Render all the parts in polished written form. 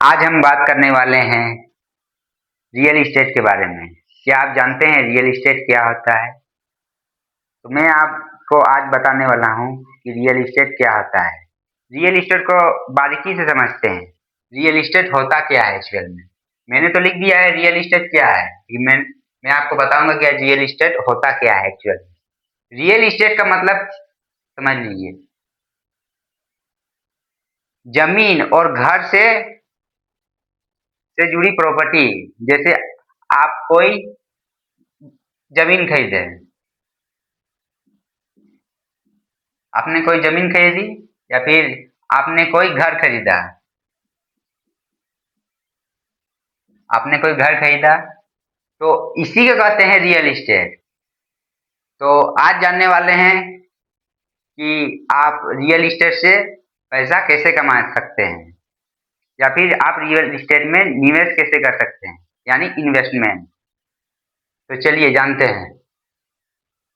आज हम बात करने वाले हैं रियल एस्टेट के बारे में। क्या आप जानते हैं रियल एस्टेट क्या होता है? तो मैं आपको आज बताने वाला हूँ कि रियल एस्टेट क्या होता है। रियल एस्टेट को बारीकी से समझते हैं। रियल एस्टेट होता क्या है एक्चुअल में? मैंने तो लिख दिया है रियल एस्टेट क्या है, कि मैं आपको बताऊंगा कि रियल एस्टेट होता क्या है एक्चुअल में। रियल एस्टेट का मतलब समझ लीजिए, जमीन और घर से जुड़ी प्रॉपर्टी। जैसे आप कोई जमीन खरीदे, आपने कोई जमीन खरीदी या फिर आपने कोई घर खरीदा, आपने कोई घर खरीदा, तो इसी को कहते हैं रियल एस्टेट। तो आज जानने वाले हैं कि आप रियल एस्टेट से पैसा कैसे कमा सकते हैं, या फिर आप रियल एस्टेट में निवेश कैसे कर सकते हैं, यानी इन्वेस्टमेंट। तो चलिए जानते हैं।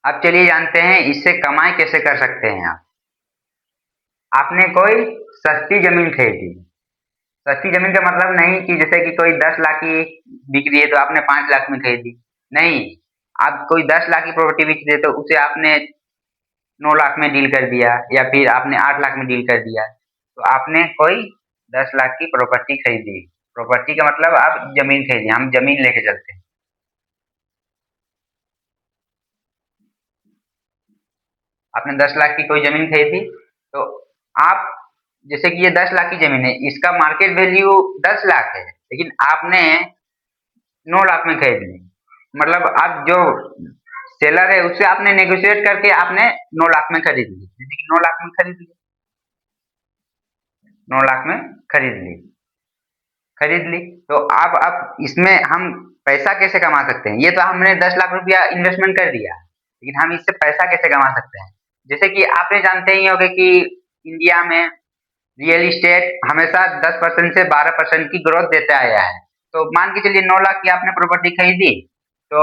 अब चलिए जानते हैं इससे कमाई कैसे कर सकते हैं आप। आपने कोई सस्ती जमीन खरीदी। सस्ती जमीन का मतलब नहीं कि जैसे कि कोई 10 लाख की बिक रही है तो आपने 5 लाख में खरीदी। नहीं, आप कोई 10 लाख की प्रॉपर्टी बिक रही है तो उसे आपने 9 लाख में डील कर दिया, या फिर आपने 8 लाख में डील कर दिया। तो आपने कोई 10 लाख की प्रॉपर्टी खरीदी। प्रॉपर्टी का मतलब आप जमीन खरीदी, हम जमीन लेके चलते हैं। आपने 10 लाख की कोई जमीन खरीदी, तो आप जैसे कि ये 10 लाख की जमीन है, इसका मार्केट वैल्यू 10 लाख है, लेकिन आपने 9 लाख में खरीद ली। मतलब आप जो सेलर है उससे आपने नेगोशिएट करके आपने 9 लाख में खरीद ली, जैसे कि 9 लाख में खरीद ली, 9 लाख में खरीद ली, खरीद ली। तो अब इसमें हम पैसा कैसे कमा सकते हैं? ये तो हमने 10 लाख रुपया इन्वेस्टमेंट कर दिया, लेकिन हम इससे पैसा कैसे कमा सकते हैं? जैसे कि आपने जानते ही होंगे कि इंडिया में रियल एस्टेट हमेशा 10% से 12% की ग्रोथ देता आया है। तो मान के चलिए 9 लाख की आपने प्रॉपर्टी खरीदी, तो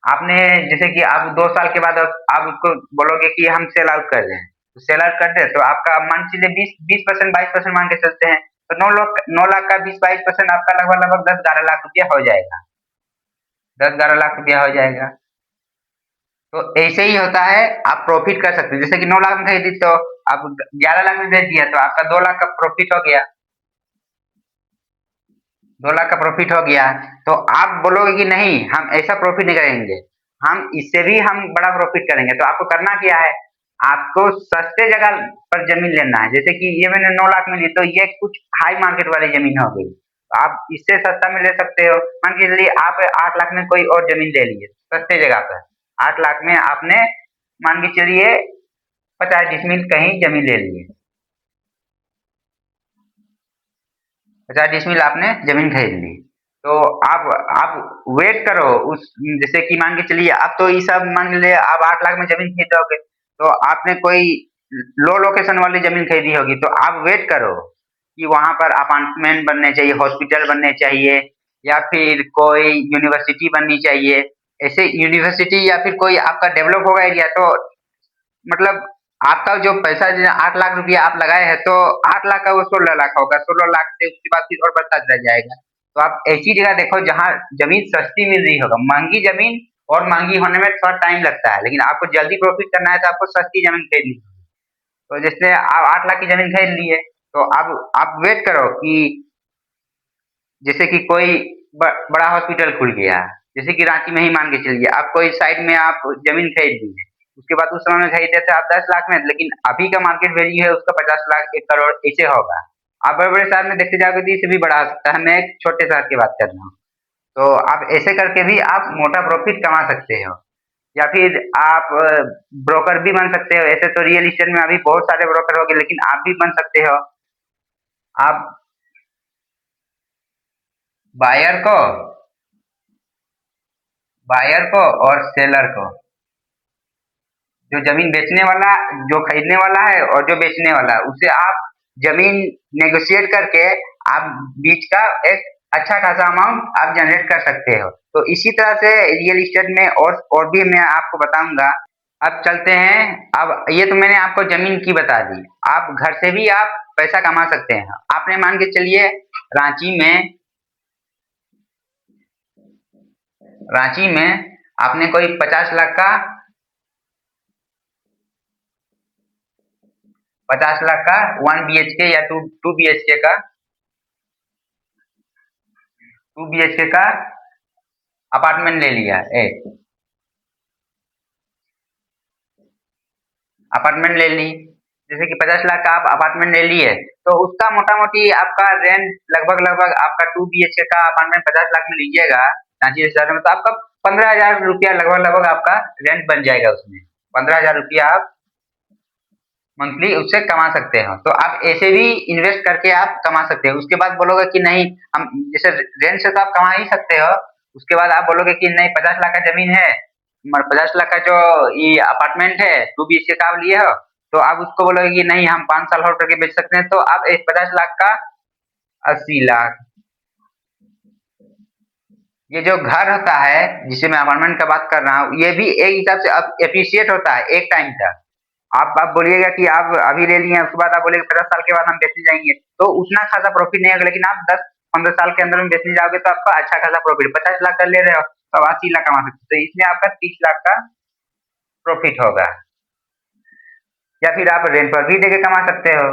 आपने जैसे कि आप 2 साल के बाद आप उसको बोलोगे कि हम सेल आउट कर दें, तो सेल आउट कर दे तो आपका मान के चलिए 20% 22% मान के चलते हैं, तो 9 लाख का 20-22% आपका लगभग लगभग 10-11 लाख रुपया हो जाएगा। 10-11 लाख रुपया हो जाएगा। तो ऐसे ही होता है, आप प्रॉफिट कर सकते हैं। जैसे कि 9 लाख में खरीदी तो आप 11 लाख में बेच दिया तो आपका 2 लाख का प्रॉफिट हो गया। 2 लाख का प्रॉफिट हो गया। तो आप बोलोगे कि नहीं हम ऐसा प्रॉफिट नहीं करेंगे, हम इससे भी हम बड़ा प्रॉफिट करेंगे। तो आपको करना क्या है, आपको सस्ते जगह पर जमीन लेना है। जैसे कि ये मैंने 9 लाख में ली तो ये कुछ हाई मार्केट वाली जमीन हो गई, तो आप इससे सस्ता में ले सकते हो। मान के चलिए आप 8 लाख में कोई और जमीन ले लिए सस्ते जगह पर। 8 लाख में आपने मान के चलिए 50 डिसमिल कहीं जमीन ले लिए, 50 डिसमिल आपने जमीन खरीद ली। तो आप वेट करो उस, जैसे कि मान के चलिए आप तो ये सब मान के लिए आप 8 लाख में जमीन खरीदोगे, तो आपने कोई लो लोकेशन वाली जमीन खरीदी होगी, तो आप वेट करो कि वहां पर अपार्टमेंट बनने चाहिए, हॉस्पिटल बनने चाहिए, या फिर कोई यूनिवर्सिटी बननी चाहिए। ऐसे यूनिवर्सिटी या फिर कोई आपका डेवलप होगा एरिया, तो मतलब आपका जो पैसा 8 लाख रुपया आप लगाए हैं, तो 8 लाख का वो 16 लाख होगा, 16 लाख से उसके बाद फिर और बढ़ता चला जाएगा। तो आप ऐसी जगह देखो जहाँ जमीन सस्ती मिल रही होगा। महंगी जमीन और महंगी होने में थोड़ा टाइम लगता है, लेकिन आपको जल्दी प्रॉफिट करना है तो आपको सस्ती जमीन खरीदनी होगी। तो जैसे आप 8 लाख की जमीन खरीद लिए, तो अब आप वेट करो कि जैसे कि कोई बड़ा हॉस्पिटल खुल गया, जैसे कि रांची में ही मान के चलिए, आप कोई साइड में आप जमीन खरीद ली है। उसके बाद उस समय में खरीदे थे आप 10 लाख में, लेकिन अभी का मार्केट वैल्यू है उसका 50 लाख 1 करोड़ ऐसे होगा। आप बड़े बड़े शहर में देखते जाओगे तो इससे भी बढ़ा सकता है। मैं एक छोटे शहर की बात कर रहा हूँ। तो आप ऐसे करके भी आप मोटा प्रॉफिट कमा सकते हो, या फिर आप ब्रोकर भी बन सकते हो। ऐसे तो रियल इस्टेट में अभी बहुत सारे ब्रोकर हो गए, लेकिन आप भी बन सकते हो। आप बायर को बायर को और सेलर को, जो जमीन बेचने वाला, जो खरीदने वाला है और जो बेचने वाला है, उससे आप जमीन नेगोशिएट करके आप बीच का एक अच्छा खासा अमाउंट आप जनरेट कर सकते हो। तो इसी तरह से रियल इस्टेट में और भी मैं आपको बताऊंगा अब चलते हैं। अब ये तो मैंने आपको जमीन की बता दी। आप घर से भी आप पैसा कमा सकते हैं। आपने मान के चलिए रांची में रांची में आपने कोई 50 लाख का 1 BHK या टू BHK का 2 BHK का अपार्टमेंट ले लिया। अपार्टमेंट ले ली। जैसे कि 50 लाख का आप अपार्टमेंट ले लिए, तो उसका मोटा मोटी आपका रेंट लगभग लगभग आपका 2 BHK का अपार्टमेंट 50 लाख में लीजिएगा रांची शहर में, तो आपका 15,000 रुपया लगभग लगभग आपका रेंट बन जाएगा उसमें। 15,000 रुपया आप मंथली उससे कमा सकते हो। तो आप ऐसे भी इन्वेस्ट करके आप कमा सकते हो। उसके बाद बोलोगे कि नहीं, हम जैसे रेंट से तो आप कमा ही सकते हो। उसके बाद आप बोलोगे कि नहीं, 50 लाख का जमीन है, 50 लाख का जो ये अपार्टमेंट है 2 BHK का आप लिए हो, तो आप उसको बोलोगे कि नहीं, हम 5 साल और करके बेच सकते हैं। तो आप एक 50 लाख का 80 लाख, ये जो घर होता है जिसे मैं अपार्टमेंट का बात कर रहा हूँ, ये भी एक हिसाब से अब एप्रिशिएट होता है एक टाइम तक। आप बोलिएगा कि आप अभी ले लिए, उसके बाद आप बोलेंगे 50 साल के बाद हम बेचने जाएंगे, तो उतना खासा प्रॉफिट नहीं होगा। लेकिन आप 10-15 साल के अंदर में बेचने जाओगे तो आपका अच्छा खासा प्रॉफिट, 50 लाख का ले रहे हो तो आप 80 लाख कमा सकते हो। तो इसमें आपका 30 लाख का प्रॉफिट होगा। या फिर आप रेंट पर भी देके कमा सकते हो।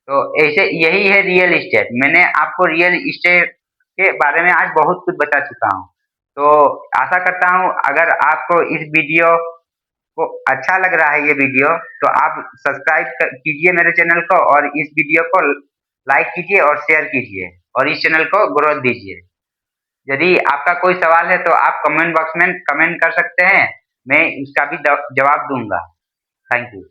तो ऐसे यही है रियल इस्टेट। मैंने आपको रियल इस्टेट के बारे में आज बहुत कुछ बता चुका हूँ। तो आशा करता हूँ अगर आपको इस वीडियो को अच्छा लग रहा है ये वीडियो, तो आप सब्सक्राइब कीजिए मेरे चैनल को, और इस वीडियो को लाइक कीजिए और शेयर कीजिए, और इस चैनल को ग्रोथ दीजिए। यदि आपका कोई सवाल है तो आप कमेंट बॉक्स में कमेंट कर सकते हैं, मैं उसका भी जवाब दूंगा। Thank you.